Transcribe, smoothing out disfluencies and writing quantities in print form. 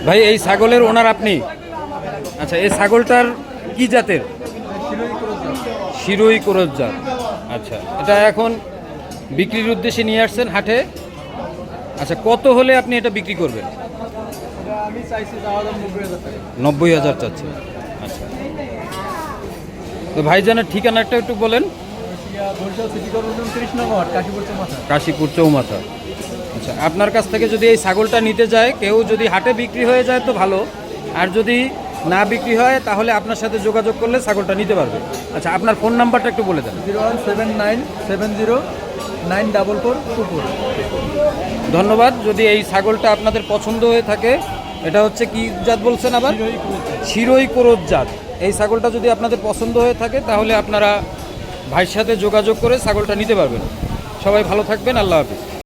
ভাই এই ছাগলের ওনার আপনি? আচ্ছা, এই ছাগলটার কি জাতের? শিরোই ক্রস জাত। আচ্ছা, এটা এখন বিক্রির উদ্দেশ্যে নিয়ে আসছেন হাটে। আচ্ছা, কত হলে আপনি এটা বিক্রি করবেন? আমি চাইছি 90,000 টাকা। 90,000 চাচ্ছেন। আচ্ছা, তো ভাইজানের ঠিকানাটা একটু বলেন। বরিশাল সিটি কর্পোরেশন 30 নং ওয়ার্ড, কাশীপুর চৌমাথা। কাশীপুর চৌমাথা। আচ্ছা, আপনার কাছ থেকে যদি এই ছাগলটা নিতে যায় কেউ, যদি হাটে বিক্রি হয়ে যায় তো ভালো, আর যদি না বিক্রি হয় তাহলে আপনার সাথে যোগাযোগ করলে ছাগলটা নিতে পারবে। আচ্ছা, আপনার ফোন নাম্বারটা একটু বলে দেন। 01797094424। ধন্যবাদ। যদি এই ছাগলটা আপনাদের পছন্দ হয়ে থাকে, এটা হচ্ছে কি জাত বলছেন আবার? শিরোই ক্রস জাত। এই ছাগলটা যদি আপনাদের পছন্দ হয়ে থাকে তাহলে আপনারা ভাইয়ের সাথে যোগাযোগ করে ছাগলটা নিতে পারবেন। সবাই ভালো থাকবেন। আল্লাহ হাফিজ।